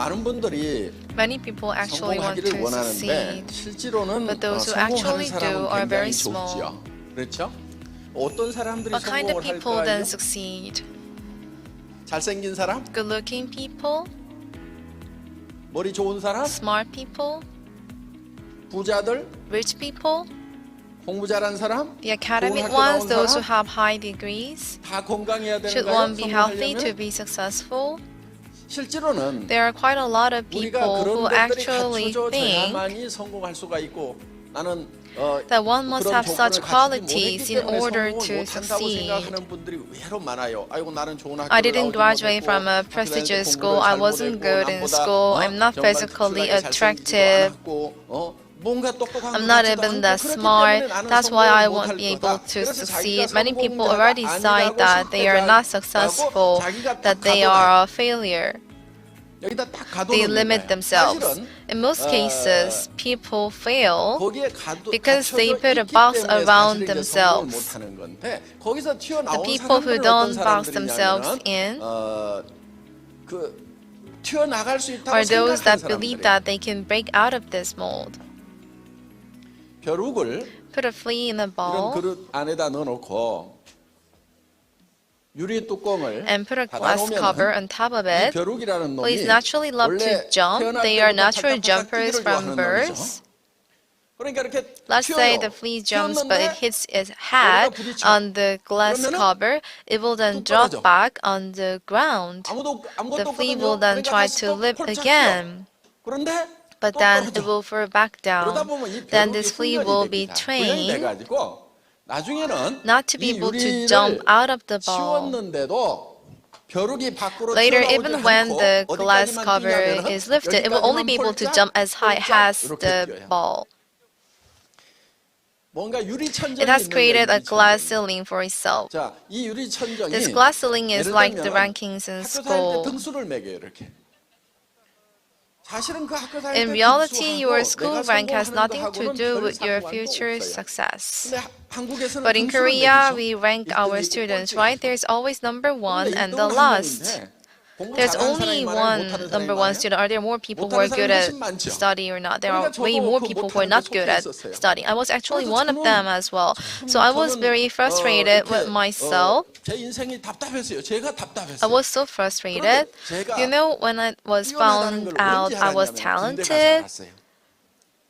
많은 분들이 Many people actually want 성공하기를 to 원하는데 succeed, 실제로는 but those who 성공하는 actually do 사람은 are very 굉장히 small. 적지요. 그렇죠? 어떤 사람들이 What kind of 성공을 people 할까요? then succeed? 잘생긴 사람? Good-looking people, 머리 좋은 사람? smart people, 부자들? rich people, 공부 잘한 사람? the 좋은 academic 학교 ones, 나온 those who 사람? have high degrees. 다 건강해야 Should 되는가요? one be healthy to 성공하려면? be successful? 실제로는 There are quite a lot of 우리가 people 그런 who 것들이 actually think 갖춰져야만이 성공할 수가 있고 나는 that one must 그런 have such 조건을 갖추지 qualities 못했기 in 때문에 order 성공을 to 못한다고 succeed. 생각하는 분들이 의외로 많아요. 아이고 나는 좋은 학교를 I didn't 나오지 graduate 못했고 from a 학교 다닐 때 prestigious 공부를 school. 잘 I wasn't 못했고 good in 남보다 school. I'm not 정말 physically 특별하게 잘생기지도 attractive. 않았고 뭔가 똑똑한 I'm 것 not 같지도 even 않고 that 그렇기 smart. 때문에 나는 That's why I 성공을 won't 못할 be able 거다. to 그래서 자기가 succeed. Many people 성공자가 already decide 아니라고 that they are not 실패자라고 successful, 자기가 딱 that they 가둬놔요. are a failure. 여기다 딱 They 가둬놓는 limit 거예요. themselves. 사실은 In most cases, people fail 거기에 because they 갇혀져 put a 있기 box 때문에 around 사실은 이제 성공을 themselves. 못하는 건데 거기서 The 튀어나온 people who 사람들은 어떤 don't box themselves 사람들이냐면 in 그 튀어나갈 수 있다고 are those 생각하는 that believe 사람들이에요. that they can break out of this mold. 벼룩을 Put a flea in a 이런 bowl 그릇 안에다 넣어놓고 유리 뚜껑을 and put a glass cover on 닫아놓으면 top of 이 it. 벼룩이라는 Fleas 놈이 naturally love to 원래 jump. 태어날 They are 때부터 natural 팔딱팔딱 jumpers 뛰기를 from 좋아하는 birds. 놈이죠. 그러니까 이렇게 Let's say 튀어요. the flea jumps, but it 튀었는데 hits its head 부딪혀. on the glass 그러면은 cover. It will then 뚝 drop 떨어져. back on the ground. The 아무것도 flea 없거든요. will then 그러니까 try 다시 to 또 leap 펄쩍 뛰어. again, 그런데 but 또 then 떨어져. it will fall back 그러다 down. 보면 이 Then 벼룩이 this flea will be 훈련이 trained 돼가지고 나중에는 not to be 이 able to 유리를 jump out of the ball. 치웠는데도 벼룩이 밖으로 Later, 튀어나오지 even when 않고 the glass 어디까지만 cover 뛰냐면은 is lifted, it will only be able to jump as high as 이렇게 the 뛰어요. ball. 뭔가 유리 천정이 It has 있는 created 거예요, a glass 유리 천정이. ceiling for itself. 자, 이 유리 천정이 This glass ceiling is 예를 like the 들면 rankings in 학교 다닐 때 school. 등수를 매겨요, 이렇게. 사실은 그 학교 다닐 In 때 reality, your 등수하고 school 내가 rank has 성공하는 nothing to 거하고는 do 별 with your 상관도 future 없어요. success. 근데 한국에서는 But in 등수를 Korea, 매기죠. we rank our 일등이 있고 students, 꼴찌가 right? 있고. There's always number one 근데 and the 일등은 한 last. 명인데 공부 There's 잘하는 only 사람이 많아요? one 못하는 사람이 number one 많아요? student. Are there more people who are 못하는 good 사람이 at 훨씬 많죠. studying or not? There are 그러니까 way 저도 more 그 people who are 못하는 not 데 good 속해 at 있었어요. studying. I was actually 그래서 one of 저는 them as well. So I was 저는 very frustrated 이렇게, with myself. 제 인생이 답답했어요. 제가 답답했어요. I was so frustrated. 제가 You know, when I was 뛰어나다는 found 걸 out 언제 I was 알았냐면 군대 가서 talented, 알았어요.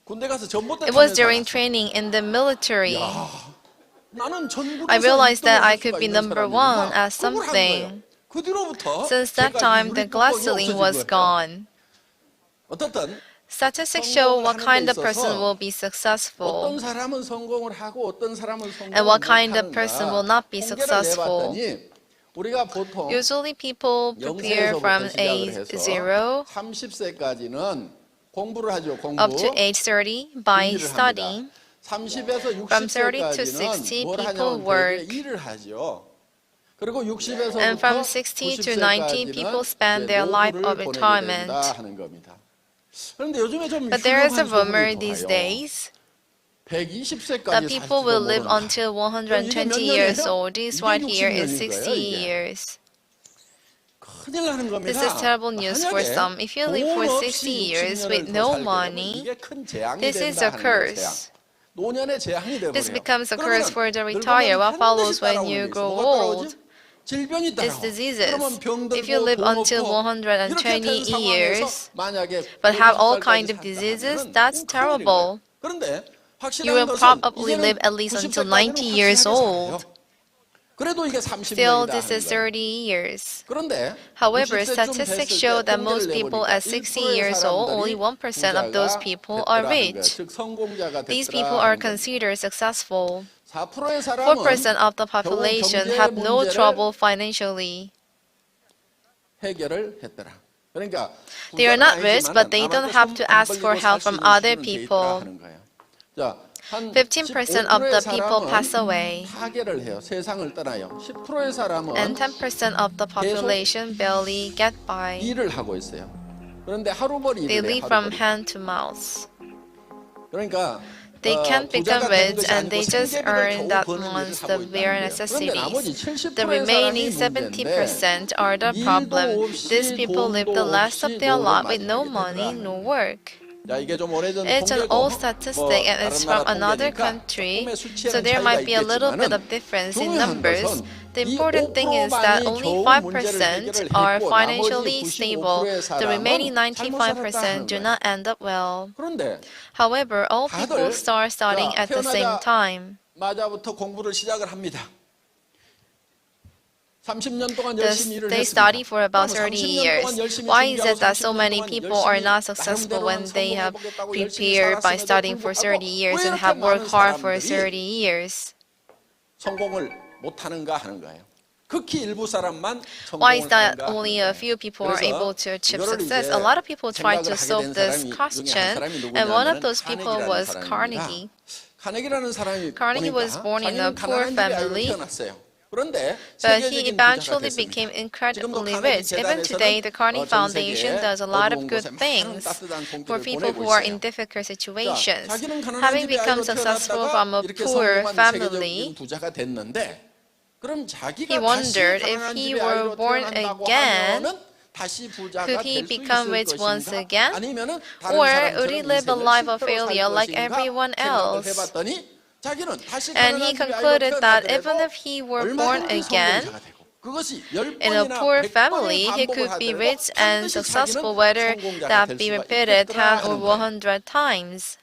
군대 가서 전봇대 it was 타면서 during 알았어요. training in the military. 나는 전국에서 I realized that I 1등을 could 할 be 수가 number 있는 one 사람이구나. at 그걸 한 거예요. something. 그 뒤로부터 Since that 제가 이 time, the 유리 glass 뚜껑이 ceiling 없어진 was 거예요. gone. 어떻든 Statistics show what 성공을 kind 하는 of 데 person 있어서 will be successful 어떤 사람은 성공을 하고 어떤 사람은 성공을 and what kind of 못하는가 person will not be 통계를 successful. 내봤더니 우리가 보통 Usually people prepare 0세에서부터 from 시작을 age 해서 0 30세까지는 공부를 하죠. 공부. up to age 30 by 일을 합니다. studying. 30에서 From 30 to 60, 60세까지는 뭘 people 하냐면 work. 대개 일을 하죠. 그리고 60에서부터 And from 60 to 90, people spend their life of retirement. 하는 겁니다. 그런데 요즘에 좀 But there is a 흉흉한 rumor 소문이 these 돌아요. days 120세까지 that people will live 모른다. until 그럼 이게 몇 120 years 년이에요? old. This 이게 right here 60 is 년인 60 거예요, 이게. years. 큰일 나는 겁니다. This is terrible news for 만약에 some. If you live for 돈 60 없이 years 60년을 with 더 no 살게 되면 money, 이게 큰 재앙이 this is 된다 a 하는 거예요, curse. 재앙. 노년의 재앙이 돼버려요. This becomes a 그러면 curse for the 늙으면 retire. What 반드시 follows when 따라오는 you 게 있어. grow 뭐가 old? 따라오지? 질병이 It's 따라와. diseases. 그러면 병들고 If you live 돈 until 없고 120 이렇게 된 상황에서 years, 만약에 but have all 60살까지 kind of 살다 diseases, 하면은 that's 큰일인 거예요. terrible. 그런데 You 확실한 will 것은 probably 이제는 live at least until 90세까지는 90 years 확실하게 old. 살아요. 그래도 이게 Still, 30년이다 this 하는 is 거예요. 30 years. 그런데 However, 60세쯤 statistics 됐을 show 때 that 통계를 most people 내보니까 at 60 1%의 years old, 사람들이 only 1% of those 부자가 people are 됐더라 하는 거예요. rich. 즉 성공자가 These 됐더라 people are 하는 거예요. considered successful. 4%의 사람은 4% of the population 경제 have no 문제를 trouble financially. 해결을 했더라. 그러니까 They are not rich, 부자는 but they 아니지만은 don't have to 안 ask for 벌리고 help 살수 from 있는 other 수준은 돼 있더라 people. 하는 거예요. 자, 한 15% of the 15%의 people 사람은 pass away, 타계를 해요. 세상을 떠나요. 10%의 사람은 and 10% of the population barely get by. 일을 하고 있어요. 그런데 하루벌이 They 일을 해요. live from 하루벌이. hand to mouth. 그러니까 They can't become 부자가 되는 rich 것이 and they 아니고 just 생계비를 earn 겨우 that 버는 일을 months 하고 the 있다는 bare 거예요. 그런데 나머지 necessities. 70%의 The 사람이 remaining 문제인데 70% are the 일도 problem. These 없이 people live 돈도 the last of 없이 their 노를 life with 많이 no 하게 money, 되더라. no work. 자, 이게 좀 오래전 It's an 통계고 old 뭐 statistic and 다른 it's 나라 from another 통계니까 country, 조금의 so 수치에는 there 차이가 might be a little bit 있겠지만은 of difference in 중요한 numbers. 것은 The 이 important thing is that 5%만이 only 겨우 문제를 5% 해결을 are 했고 나머지 financially stable. 95%의 The remaining 사람은 잘못 살았다 95% 하는 do 거예요. not end up well. 그런데 However, all people 다들 start studying 자, at the same time. 태어나자마자부터 공부를 시작을 합니다. 30년 동안 열심히 일을 They 했습니다. study for about 그럼 30 30년 동안 years. 열심히 Why is 준비하고 it that so 30년 many 동안 people are 열심히 not successful 나름대로 when they have 성공해보겠다고 열심히 prepared by 살았음에도 studying for 30 불구하고 years 왜 and 이렇게 have 많은 worked hard for 사람들이 30 years? 성공을 못하는가 하는 거예요. 극히 일부 사람만 Why is 성공을 that 하는가 only 하는 a 거예요. few people are 그래서 able to achieve 이거를 success? 이제 A lot of people try 생각을 to 하게 solve 된 this 사람이 중에 한 question, 사람이 and one of 누구냐면은 those people 카네기라는 was 사람입니다. Carnegie. 카네기라는 사람이 Carnegie was 보니까 born in a 자기는 poor 가난한 집에 아이로 family, 태어났어요. 그런데 but he 세계적인 부자가 eventually 됐습니다. became 지금도 incredibly 카네기 rich. Even today, the 재단에서는 Carnegie 전 Foundation 세계에 does a lot of 어두운 good 곳에 많은 things 따뜻한 for 손길을 people 보내고 who are 있어요. in difficult 자, situations. 자기는 가난한 Having 집에 become 아이로 successful 태어났다가 from a 이렇게 poor 성공한 family, 세계적인 부자가 됐는데 그럼 he 자기가 다시 wondered if 가난한 he 집에 were 아이로 born 태어난다고 again, 하면은 다시 부자가 could he 될 수 become 있을 rich once 것인가? again? 아니면은 다른 Or 사람처럼 would he live a 인생을 life of 실패로 살 failure like 것인가 everyone 생각을 else? 해봤더니 자기는 다시 And he 가난한 집에 아이로 concluded that 태어나더라도 even if he were born 얼마든지 again 성공자가 되고 그것이 in a 10번이나 poor 100번의 family, he 반복을 could be 하더라도 rich and 반드시 successful 자기는 whether 성공자가 that 될 be 수가 repeated 10 있겠더라 or 하는 거예요. 100 times.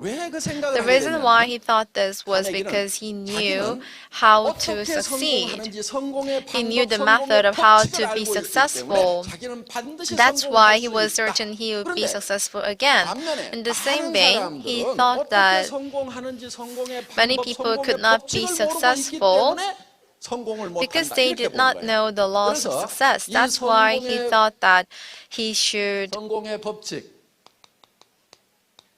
왜 그 생각을 The 하게 reason why 됐냐면 he thought this was 카네기는 because he knew 자기는 how to 어떻게 succeed. 성공하는지 성공의 He knew 방법, the method 성공의 of how 법칙을 to be 알고 있기 때문에 successful. 자기는 반드시 That's why 성공할 he 수 was 있다. certain he would be 그런데 successful again. 반면에 In the same 많은 vein, he 사람들은 thought 어떻게 that 성공하는지 성공의 many 방법, people 성공의 could not be 법칙을 모르고 있기 successful 때문에 성공을 because 못한다. they 이렇게 did 본 not 거예요. know the laws of 그래서 success. 이 That's why he 성공의 thought that he should 성공의 법칙,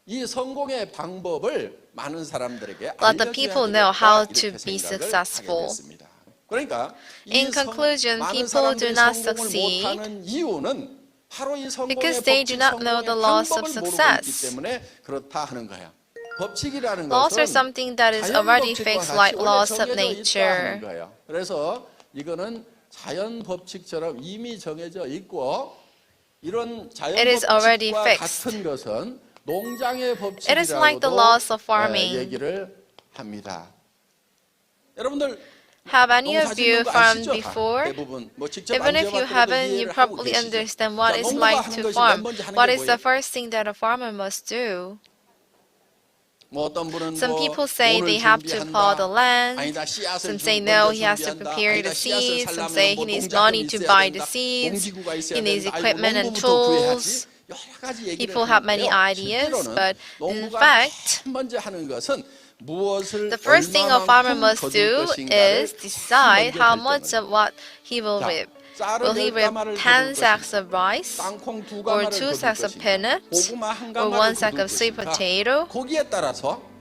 이 성공의 방법을 많은 사람들에게 let the 알려줘야 people know how 되겠다 to 이렇게 be 생각을 successful. 하게 됐습니다. 그러니까 In conclusion, 많은 people do 사람들이 not 성공을 succeed 못하는 이유는 바로 이 성공의 because they do 법칙, not know 성공의 the laws of 방법을 모르고 있기 success. 때문에 그렇다 하는 거야. 법칙이라는 Laws are 것은 something that is 자연 already 법칙과 fixed 같이 like 원래 laws of 정해져 있다 nature. 하는 거예요. 그래서 이거는 자연 법칙처럼 이미 정해져 있고 이런 자연 It is already 법칙과 fixed. 같은 것은 농장의 It is like the 법칙이라고도 laws of farming. 얘기를 합니다. 여러분들 Have any 농사 of you 짓는 거 farmed 아시죠? 다 before? 대부분 뭐 직접 Even if you 안 지어봤더라도 haven't, you 이해를 하고 probably 계시죠. understand what 자, it's 농부가 like 하는 to 것이 farm. 맨 먼저 하는 What 게 is the 뭐예요? first thing that a farmer must do? 뭐 어떤 분은 Some 뭐 people say 모를 they have to plow the 준비한다. land. 아니다 씨앗을 Some say 먼저 no, he has to 준비한다. prepare 아니다 the 씨앗을 seeds. Some 살려면 say he 뭐 needs 농작물이 money to 있어야 buy 된다. the seeds. 농기구가 있어야 He needs 된다. 아이고 equipment and 농부부터 구해야지. tools. 여러 가지 얘기를 People have many 하는데요. ideas, 실제로는 but in 농부가 fact, 맨 먼저 하는 것은 무엇을 the first thing a farmer 얼마만큼 must 거둘 do 것인가를 is decide 먼저 how 결정을 much of what he will 자, reap. 쌀을 Will he 10 reap 가마를 10 거둘 sacks 것인가? of rice? 땅콩 2 Or 가마를 2 거둘 sacks of 것인가? peanuts? 고구마 1 Or 가마를 1 sack 거둘 of sweet 것인가? potato? 거기에 따라서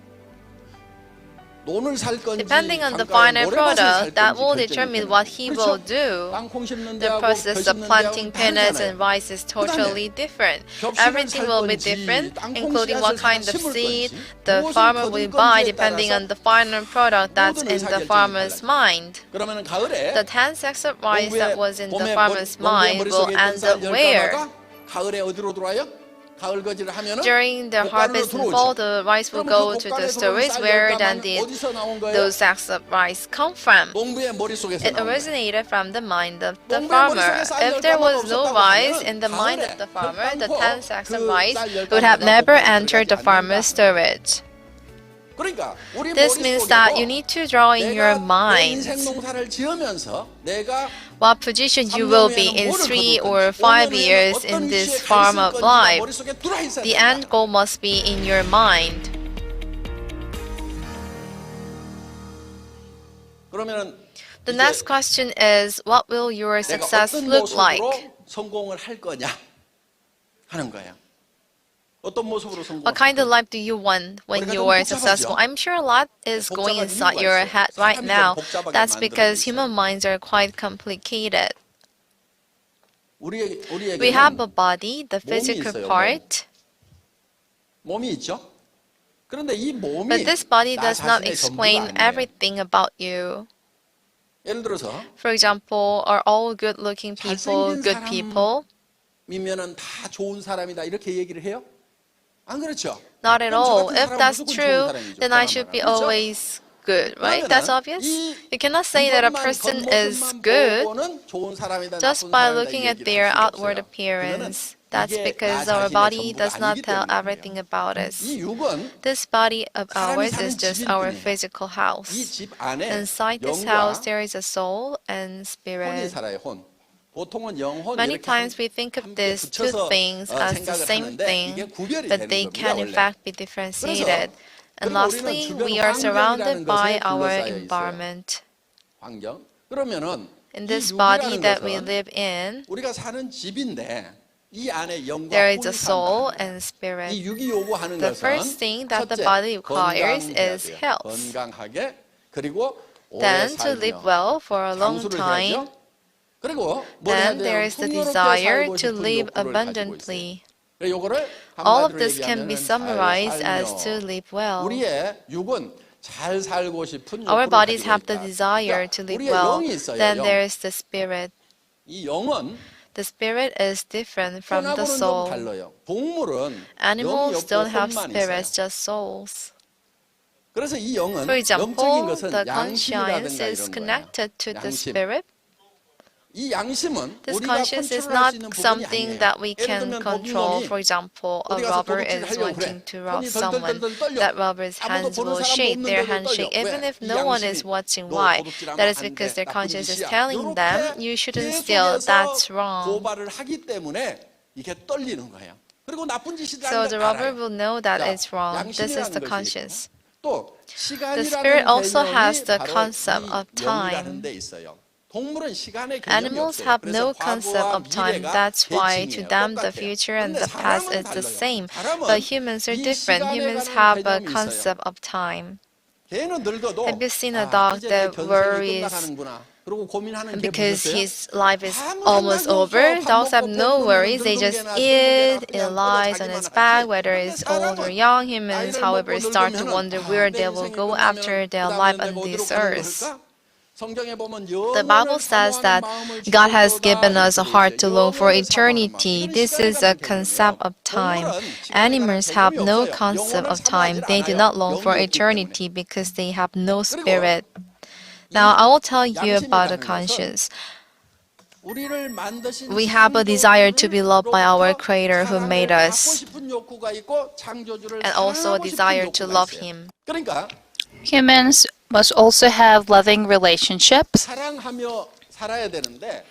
논을 살 건지 Depending on the 강가에 final 모래밭을 살 product, that 건지 will 결정이 determine 되는 what 거예요. he will 그렇죠? do. 땅콩 심는 The 데하고 벼 process of 심는 planting 데하고 peanuts 다르잖아요. and rice is totally different. 겹실을 Everything 살 will be 건지, different, 땅콩 including 씨앗을 what kind of 심을 seed 건지, the 무엇을 farmer 거둘 will buy 건지에 depending 따라서 on the final product that's 모든 in the 의사결정이 farmer's 달라져요. mind. 그러면 가을에 The 10 sacks of rice that was in the 봄에 farmer's 농부의 mind will 머릿속에 있던 end 쌀 up 10 where? 가마가 가을에 어디로 들어와요? 가을 거지를 하면은 During the 곡간으로 harvest and fall, 들어오죠. the rice will 그러면 go 그 to the 곡간에 들어온 storage. 쌀 Where 10 then 가마는 did 어디서 나온 거예요? those sacks of rice come from? 농부의 머릿속에서 It 나온 거예요. originated from the mind of the 농부의 farmer. 머릿속에 쌀 If 10 there 가마가 was no 없었다고 rice 하면은 in the mind 가을에 of the farmer, the 결단코 10 sacks of 그 rice 쌀 10 would have 가마가 never 곡간에 entered the 들어가지 farmer's 않는다. storage. 그러니까 우리 This means that you 머릿속에도 need to draw in your 내가 내 mind 인생 농사를 지으면서 내가 what position you will be in 3 or 5 years in this farm of life. The end goal must be in your mind. 그러면은 The next question is, what will your 내가 success 어떤 look like? 모습으로 성공을 할 거냐 하는 거예요. 어떤 모습으로 성공을 What kind of life do you want when 머리가 you 좀 are 복잡하죠? successul? I'm sure a lot is going 복잡한 inside 이유가 your 있어요. head right 사람이 좀 now. 복잡하게 That's because 만들어져 human minds are quite complicated. We have 우리에게는 a body, the physical 있어요, part. 몸이 있죠. 그런데 이 몸이 But this body 나 does not 자신의 전부가 explain 아니에요. everything about you. 예를 들어서 For example, are all good-looking people 잘생긴 good people? 사람이면은 다 좋은 사람이다 이렇게 얘기를 해요? 안 그렇죠? Not at 그럼 저 all. 같은 If 사람은 that's 무조건 좋은 true, 사람이죠. then I should be 그렇죠? always good, right? That's 그러면은 obvious. 이 You cannot say that a 이것만 person is 겉모습만 good 보고는 좋은 사람이다 just 나쁜 by 사람이다 looking 이 at 얘기를 their 할 수가 outward 없어요. 그거는 appearance. That's 이게 나 because our 자신의 body 전부가 does not 아니기 tell 때문이에요. everything about us. 이 육은 This body of 사람이 ours 사는 is just 집일 our 뿐이에요. physical 이 house. 집 안에 Inside this house, 영과 there is a soul and 혼이 spirit. 살아요. 혼. 보통은 영혼 Many 이렇게 times we think of 함께 these two 붙여서 things as the 생각을 same 하는데 이게 thing, 구별이 but 되는 they 겁니다. can in 원래. fact be 그래서 differentiated. And 그리고 우리는 lastly, 주변 we are surrounded 환경이라는 by 것에 our 둘러싸여 있어요. environment. 환경. 그러면은 In 이 this body 육이라는 that we 것은 live in, 우리가 사는 집인데 이 안에 영과 there is 혼이 a soul 산다는 거예요. and spirit. 이 육이 요구하는 The 것은 first thing that the 첫째, body requires 건강해야 is 돼요. health. 건강하게 그리고 오래 Then to live 살며 well for a long 장수를 time. 해야죠. 그리고 뭘 해야 Then there 돼요? is the 풍요롭게 desire 살고 to 싶은 live 욕구를 가지고 있어요. abundantly. 요거를 All of 한마디로 this can be 얘기하면 잘 summarized as to 살며 live well. 우리의 육은 잘 살고 싶은 Our 욕구를 bodies 가지고 have the 있다. desire to live 우리의 well. 영이 있어요. Then 영. there is the spirit. 이 영은 The spirit is different from the 혼하고는 좀 soul. 달라요. 동물은 영이 Animals 없고 don't have 혼만 spirits, 있어요. just souls. 그래서 이 영은 For 영적인 example, 것은 the conscience 양심이라든가 is 이런 거예요. connected to the 양심. spirit. 이 양심은 This 우리가 conscience is 컨트롤할 not 수 있는 부분이 something 아니에요. that we 예를 can 들면 control. 도둑놈이 For example, a 어디 가서 robber 도둑질 is 하려고 wanting 그래. to rob 손이 someone. 덜덜덜 떨려. That robber's 아무도 hands 보는 will 사람도 shake, their 없는데도 hands 떨려. shake, even 왜? if 이 no one is 양심이 watching. 너 Why? 도둑질하면 That is 안 because 돼. their 나쁜 conscience is 짓이야. telling them, you shouldn't steal, 계속해서 that's wrong. 고발을 하기 때문에 이게 떨리는 거예요. 그리고 나쁜 짓이라는 So 걸 the robber 알아요. will know that 자, it's wrong. This is 양심이라는 the 것이 conscience. 있고 또 The 시간이라는 spirit also has 개념이 the 바로 concept 이 of 영이라는 time. 데 있어요. 동물은 시간의 개념이 Animals 없어요. have 그래서 no concept 과거와 of time. 미래가 That's why to 대칭이에요. them the 똑같아요. future and 그런데 the past 사람은 is the 달라요. same. 사람은 But humans are 이 different. 시간에 Humans 관한 have a 개념이 있어요. concept of time. 개는 늙어도 Have you seen a 아, dog 이제 내 that 견생이 worries 끝나가는구나. 그리고 고민하는 개 because 보셨어요? his life is 아무 almost 생각이 over? 없어. 밥 Dogs have 먹고 no 배부르면 worries. They 늙은 just 개나 eat, 젊은 개나 it 그냥 lies on 자기만 its 하지. back, whether 근데 it's old or 사람은 young. Humans, 나이를 however, 먹고 start to 늙으면은 wonder 아, where 내 they will 인생이 go 끝나면은 after their 그다음에 life 내가 on 어디로 this 가는 earth. 걸까? 성경에 보면 The Bible 영원을 says 사모하는 that 마음을 God has 주었도다 given us a 이렇게 돼 heart to 있어요. long for 영원을 사모하는 마음. eternity. 이거는 This 시간에 is a 관한 concept 개념이에요. of time. 동물은 시간에 관한 Animals have 개념이 no 없어요. concept 영원을 of time. 사모하지 They do 않아요. not long for 영이 없기 때문에. eternity because they have no 그리고 spirit. Now, I will tell you about a 양심이라는 것은 conscience. 우리를 만드신 We have a desire to be loved by our 창조주로부터 Creator who made 사랑을 us, 받고 싶은 욕구가 있고 창조주를 and also a 사랑하고 싶은 desire to 욕구가 love 있어요. Him. 그러니까 Humans must also have loving relationships. 사랑하며 살아야 되는데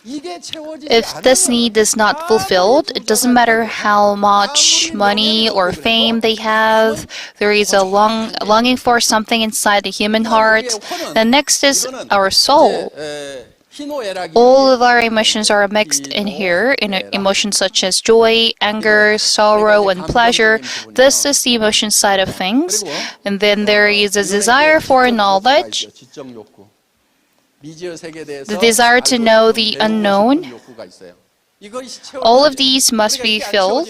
이게 채워지지 If this need is not fulfilled, it doesn't matter how much money or fame they have, there is a longing for something inside the human heart. The next is our soul. All of our emotions are mixed in here, emotions such as joy, anger, sorrow, and pleasure. This is the emotion side of things. And then there is a desire for knowledge, the desire to know the unknown. All of these must be filled.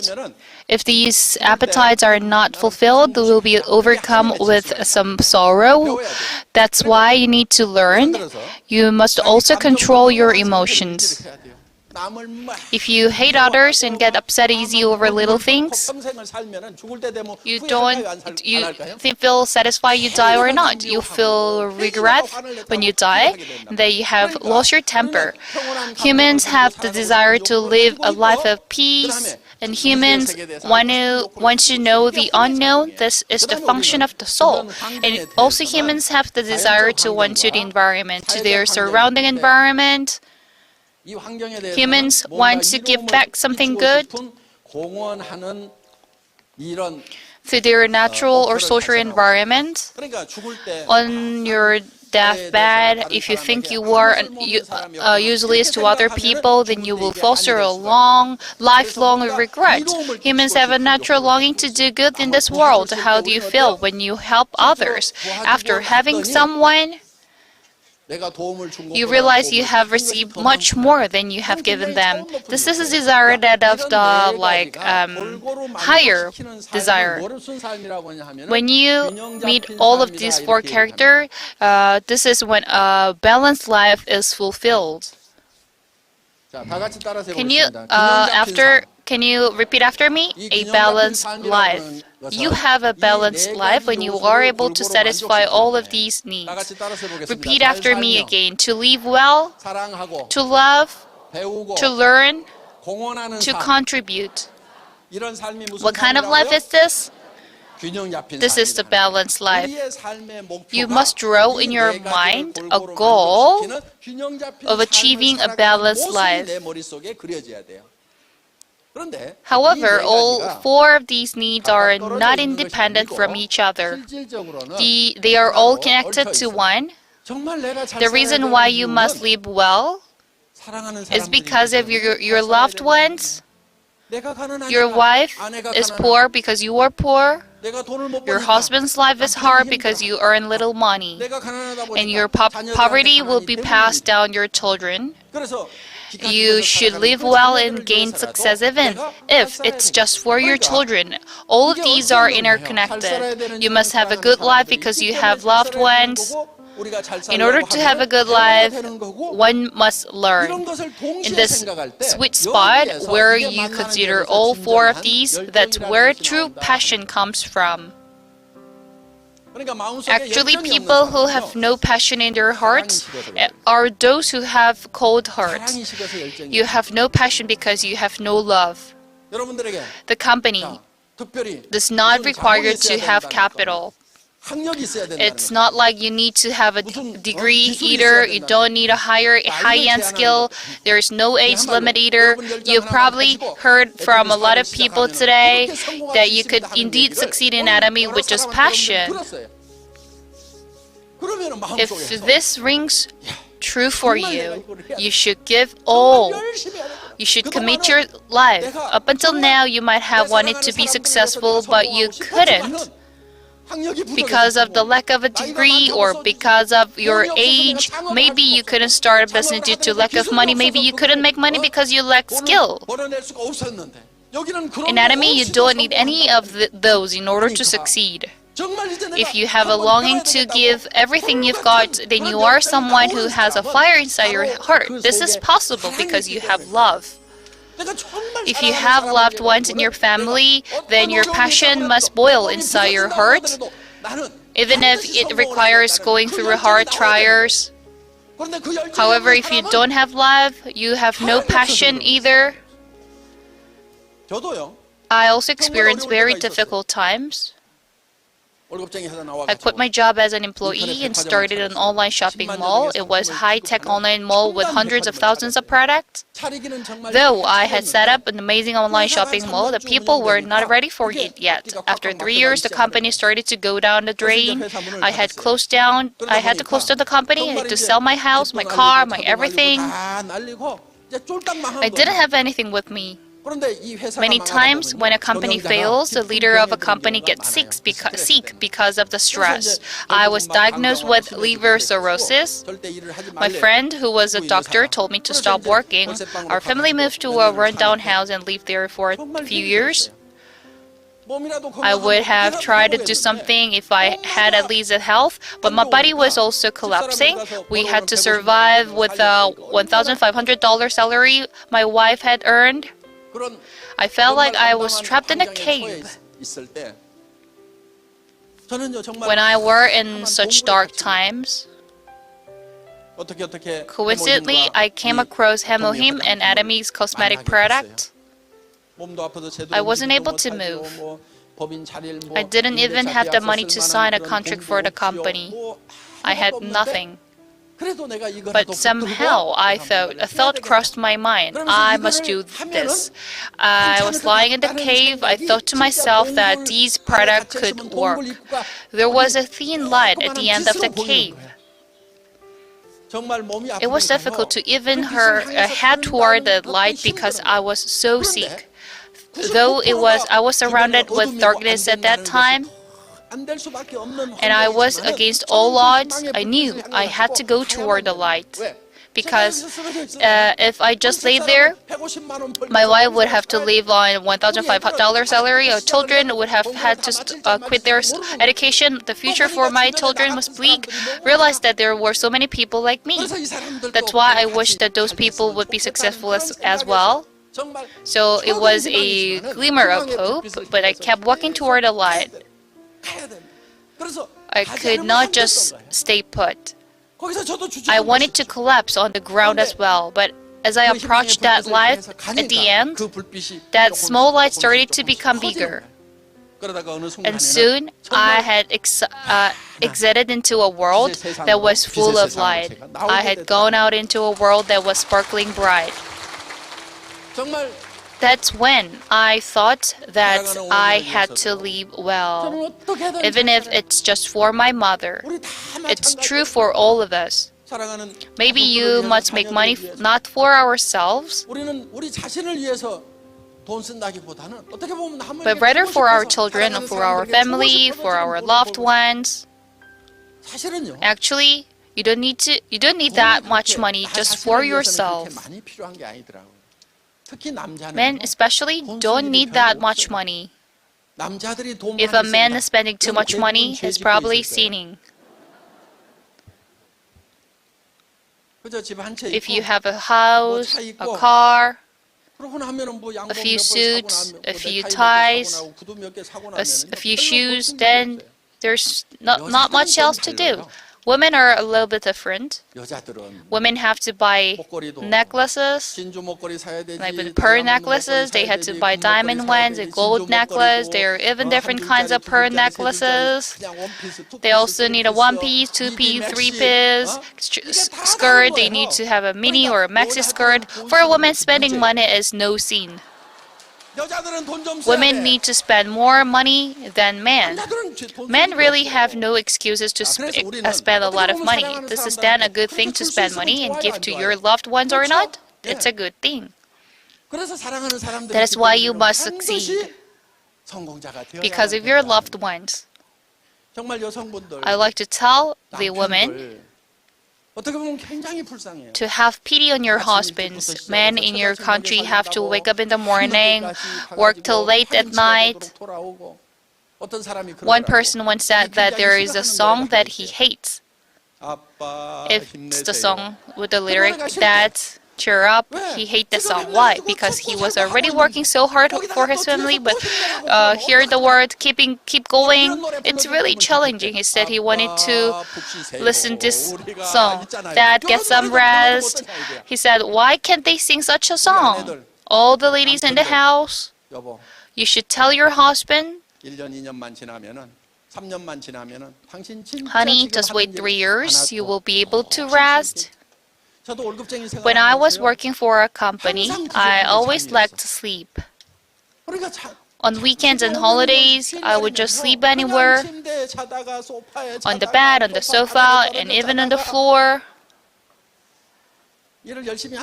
If these appetites are not fulfilled, they will be overcome with some sorrow. That's why you need to learn. You must also control your emotions. If you hate others and get upset easy over little things, you feel satisfied you die or not. You feel regret when you die, that you have lost your temper. Humans have the desire to live a life of peace, and humans want to know the unknown. This is the function of the soul. And also humans have the desire to want to the environment, to their surrounding environment. Humans want to give back something good to their natural or social environment. On your deathbed, if you think you are useless to other people, then you will foster a lifelong regret. Humans have a natural longing to do good in this world. How do you feel when you help others? After having someone, you realize you have received much more than you have given them. This is a desire that of the higher desire. When you meet all of these four characters, this is when a balanced life is fulfilled. Can you repeat after me? A balanced life. You have a balanced life when you are able to satisfy all of these needs. Repeat after me again. To live well, to love, to learn, to contribute. What kind of life is this? This is the balanced life. You must draw in your mind a goal of achieving a balanced life. However, all four of these needs are not independent from each other. They are all connected to one. The reason why you must live well is because of your loved ones. Your wife is poor because you are poor. Your husband's life is hard because you earn little money. And your poverty will be passed down your children. You should live well and gain success even if it's just for your children. All of these are interconnected. You must have a good life because you have loved ones. In order to have a good life, one must learn. In this sweet spot where you consider all four of these, that's where true passion comes from. Actually, people who have no passion in their hearts are those who have cold hearts. You have no passion because you have no love. The company does not require you to have capital. It's not like you need to have a degree either. You don't need a high-end skill. There's no age limit either. You've probably heard from a lot of people today that you could indeed succeed in Atomy with just passion. If this rings true for you, you should give all. You should commit your life. Up until now, you might have wanted to be successful, but you couldn't. Because of the lack of a degree or because of your age, maybe you couldn't start a business due to lack of money. Maybe you couldn't make money because you lacked skill. In Atomy, you don't need any of those in order to succeed. If you have a longing to give everything you've got, then you are someone who has a fire inside your heart. This is possible because you have love. If you have loved ones in your family, then your passion must boil inside your heart, even if it requires going through hard trials. However, if you don't have love, you have no passion either. I also experienced very difficult times. I quit my job as an employee and started an online shopping mall. It was a high-tech online mall with hundreds of thousands of products. Though I had set up an amazing online shopping mall, the people were not ready for it yet. After 3 years, the company started to go down the drain. I had to close down the company. I had to sell my house, my car, my everything. I didn't have anything with me. Many times, when a company fails, the leader of a company gets sick because of the stress. I was diagnosed with liver cirrhosis. My friend, who was a doctor, told me to stop working. Our family moved to a run-down house and lived there for a few years. I would have tried to do something if I had at least a health, but my body was also collapsing. We had to survive with a $1,500 salary my wife had earned. I felt like I was trapped in a cave. When I were in such dark times, coincidentally, I came across Hemohim and Atomy's cosmetic product. I wasn't able to move. I didn't even have the money to sign a contract for the company. I had nothing. But somehow a thought crossed my mind. I must do this. I was lying in the cave. I thought to myself that these products could work. There was a thin light at the end of the cave. It was difficult to even head toward the light because I was so sick. Though I was surrounded with darkness at that time, and I was against all odds. I knew I had to go toward the light. Because if I just lay there, my wife would have to live on $1,500 salary. Our children would have had to quit their education. The future for my children was bleak. Realized that there were so many people like me. That's why I wish that those people would be successful as well. So it was a glimmer of hope, but I kept walking toward the light. I could not just stay put. I wanted to collapse on the ground as well, but as I approached that light at the end, that small light started to become bigger. And soon I had exited into a world that was full of light. I had gone out into a world that was sparkling bright. That's when I thought that I had to leave well, even if it's just for my mother. It's true for all of us. Maybe you must make money not for ourselves, but rather for our children, for our family, for our loved ones. Actually, you don't need that much money just for yourself. Men especially don't need that much money. If a man is spending too much money, he's probably sinning. If you have a house, a car, a few suits, a few ties, a few shoes, then there's not much else to do. Women are a little bit different. Women have to buy necklaces, like with pearl necklaces. They had to buy diamond ones, a gold necklace. There are even different kinds of pearl necklaces. They also need a one-piece, two-piece, three-piece skirt. They need to have a mini or a maxi skirt. For a woman, spending money is no sin. Women need to spend more money than men. Men really have no excuses to spend a lot of money. This is then a good thing to spend money and give to your loved ones or not? It's a good thing. That is why you must succeed. Because of your loved ones. I like to tell the women to have pity on your husbands. Men in your country have to wake up in the morning, work till late at night. One person once said that there is a song that he hates. It's the song with the lyric that cheer up, he hates the song. Why? Because he was already working so hard for his family, but hear the word keep going, it's really challenging. He said he wanted to listen to this song. Dad, get some rest. He said, why can't they sing such a song? All the ladies in the house, you should tell your husband, honey, just wait 3 years, you will be able to rest. When I was working for a company, I always liked to sleep. On weekends and holidays, I would just sleep anywhere, on the bed, on the sofa, and even on the floor.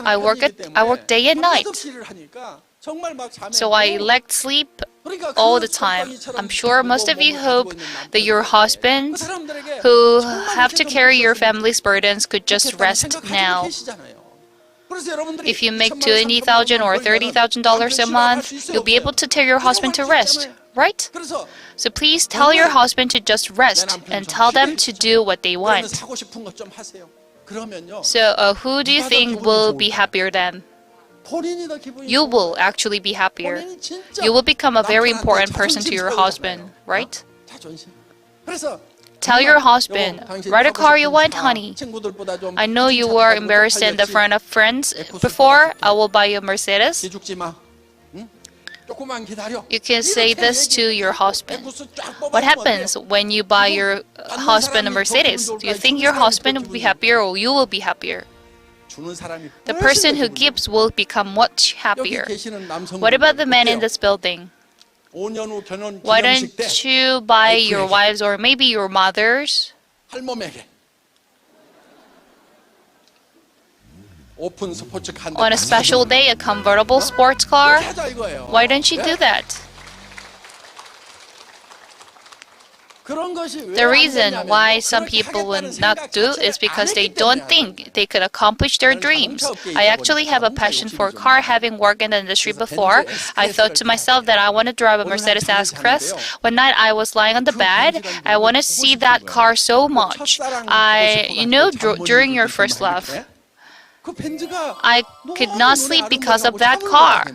I work day and night. So I lacked sleep all the time. I'm sure most of you hope that your husbands who have to carry your family's burdens could just rest now. If you make $20,000 or $30,000 a month, you'll be able to tell your husband to rest, right? So please tell your husband to just rest and tell them to do what they want. So who do you think will be happier then? You will actually be happier. You will become a very important person to your husband, right? Tell your husband, ride a car you want, honey. I know you were embarrassed in the front of friends before. I will buy you a Mercedes. You can say this to your husband. What happens when you buy your husband a Mercedes? Do you think your husband will be happier or you will be happier? The person who gives will become much happier. What about the men in this building? Why don't you buy your wives or maybe your mothers on a special day a convertible sports car? Why don't you do that? The reason why some people will not do is because they don't think they could accomplish their dreams. I actually have a passion for car, having worked in the industry before. I thought to myself that I want to drive a Mercedes S-Class. One night I was lying on the bed. I want to see that car so much. During your first love, I could not sleep because of that car.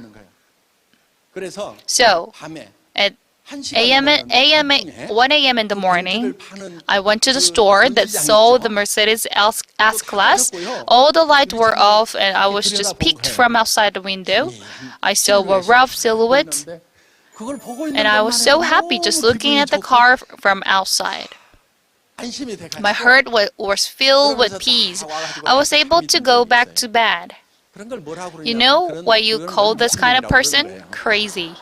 So, at 1 a.m. in the morning, I went to the store that sold the Mercedes S-Class. All the lights were off and I was just peeked from outside the window. I saw a rough silhouette and I was so happy just looking at the car from outside. My heart was filled with peace. I was able to go back to bed. You know what you call this kind of person? Crazy.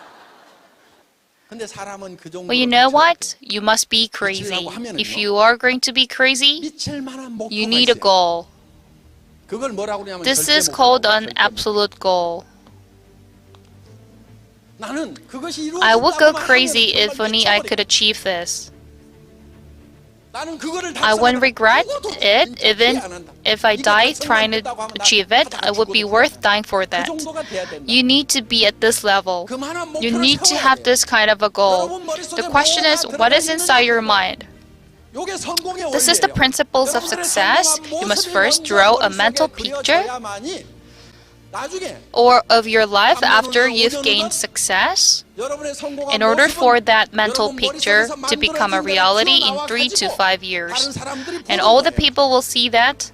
Well, you know what? You must be crazy. If you are going to be crazy, you need a goal. This is called an absolute goal. I would go crazy if only I could achieve this. I won't regret it. Even if I die trying to achieve it, it would be worth dying for that. You need to be at this level. You need to have this kind of a goal. The question is, what is inside your mind? This is the principles of success. You must first draw a mental picture of your life after you've gained success. In order for that mental picture to become a reality in 3 to 5 years. And all the people will see that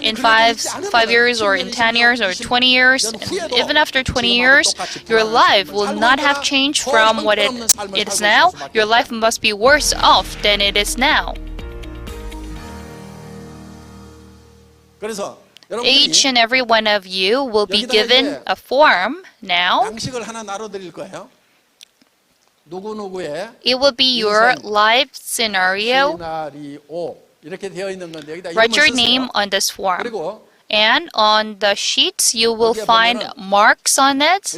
in 5 years or in 10 years or 20 years. And even after 20 years, your life will not have changed from what it is now. Your life must be worse off than it is now. Each and every one of you will be given a form now. It will be your life scenario. Write your name on this form. And on the sheets, you will find marks on it.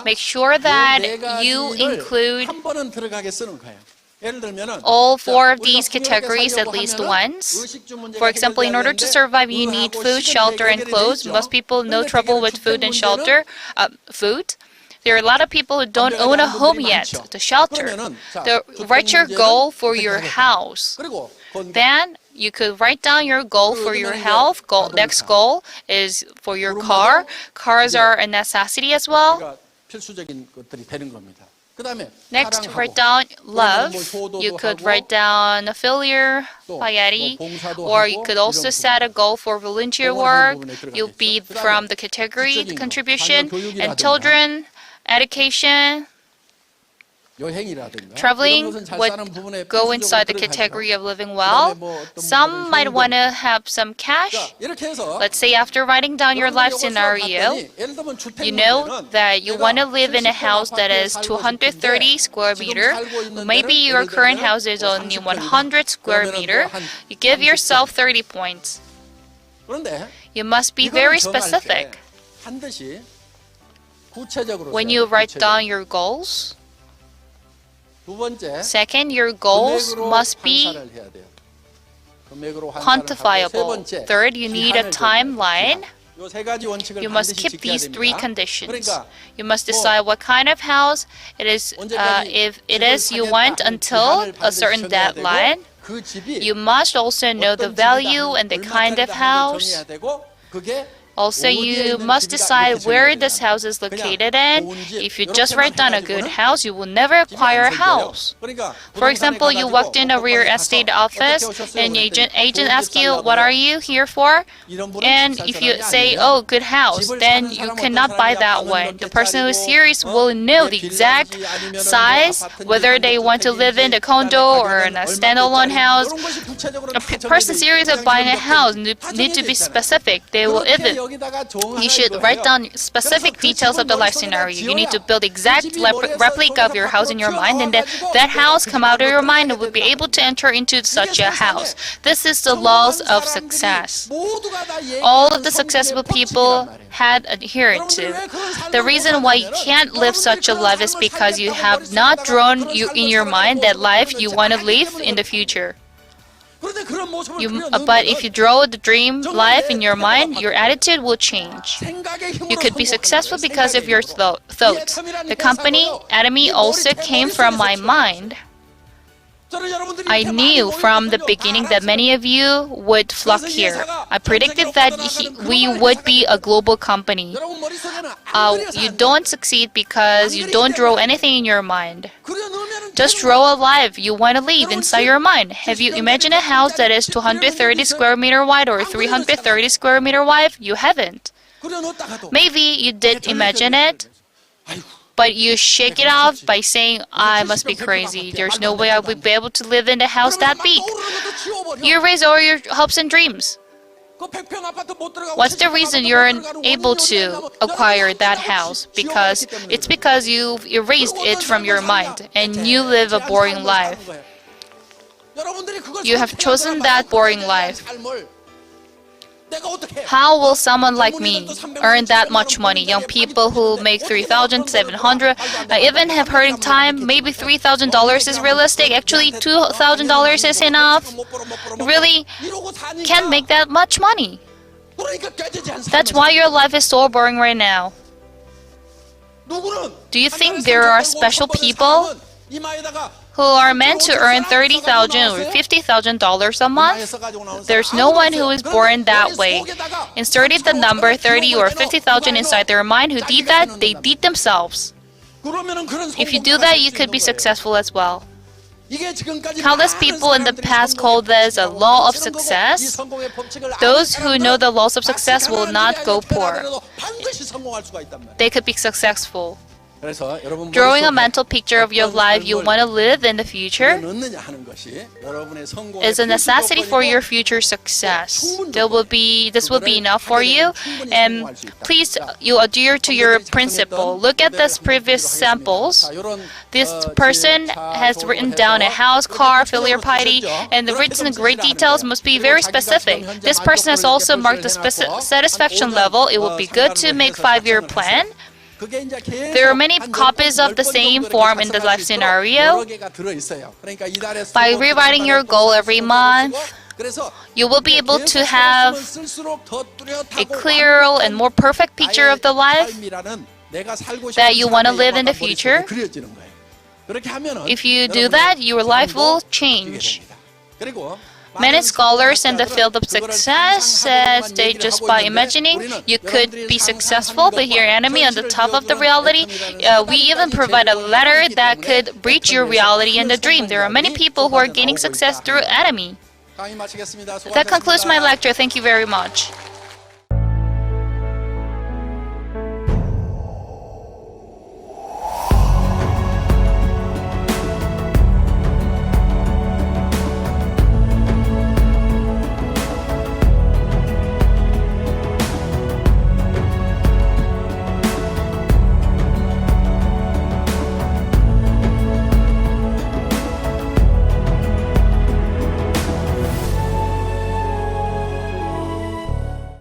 Make sure that you include all 4 of these categories at least once. For example, in order to survive, you need food, shelter, and clothes. Most people no trouble with food and shelter. There are a lot of people who don't own a home yet, the shelter. Write your goal for your house. Then you could write down your goal for your health. Next goal is for your car. Cars are a necessity as well. Next, write down love. You could write down failure, spaghetti, or you could also set a goal for volunteer work. You'll be from the category contribution and children, education. Traveling would go inside the category of living well. Some might want to have some cash. Let's say after writing down your life scenario, you know that you want to live in a house that is 230 square meter. Maybe your current house is only 100 square meter. You give yourself 30 points. You must be very specific. When you write down your goals, second, your goals must be quantifiable. Third, you need a timeline. You must keep these 3 conditions. You must decide what kind of house it is. If it is you want until a certain deadline, you must also know the value and the kind of house. Also, you must decide where this house is located in. If you just write down a good house, you will never acquire a house. For example, you walked in a real estate office and agent asks you, what are you here for? And if you say, oh, good house, then you cannot buy that one. The person who is serious will know the exact size, whether they want to live in a condo or in a standalone house. A person serious about buying a house need to be specific. They will You should write down specific details of the life scenario. You need to build exact replica of your house in your mind, and then that house come out of your mind and will be able to enter into such a house. This is the laws of success. All of the successful people had adhered to. The reason why you can't live such a life is because you have not drawn in your mind that life you want to live in the future. But if you draw the dream life in your mind, your attitude will change. You could be successful because of your thoughts. The company, Atomy, also came from my mind. I knew from the beginning that many of you would flock here. I predicted that we would be a global company. You don't succeed because you don't draw anything in your mind. Just draw a life you want to live inside your mind. Have you imagined a house that is 230 square meter wide or 330 square meter wide? You haven't. Maybe you did imagine it, but you shake it off by saying, I must be crazy. There's no way I would be able to live in a house that big. You erase all your hopes and dreams. What's the reason you're unable to acquire that house? It's because you've erased it from your mind and you live a boring life. You have chosen that boring life. How will someone like me earn that much money? Young people who make $3,700. I even have heard in time maybe $3,000 is realistic. Actually, $2,000 is enough. Really can't make that much money. That's why your life is so boring right now. Do you think there are special people who are meant to earn $30,000 or $50,000 a month? There's no one who is born that way. Inserted the number 30 or 50,000 inside their mind. Who did that? They did themselves. If you do that, you could be successful as well. Countless people in the past called this a law of success. Those who know the laws of success will not go poor. They could be successful. Drawing a mental picture of your life you want to live in the future is a necessity for your future success. This will be enough for you, and please you adhere to your principle. Look at this previous samples. This person has written down a house, car, filial piety, and the written great details must be very specific. This person has also marked the satisfaction level. It would be good to make 5-year plan. There are many copies of the same form in the life scenario. By rewriting your goal every month, you will be able to have a clearer and more perfect picture of the life that you want to live in the future. If you do that, your life will change. Many scholars in the field of success said that just by imagining you could be successful, but here Atomy on the top of the reality, we even provide a letter that could breach your reality and the dream. There are many people who are gaining success through Atomy. That concludes my lecture. Thank you very much.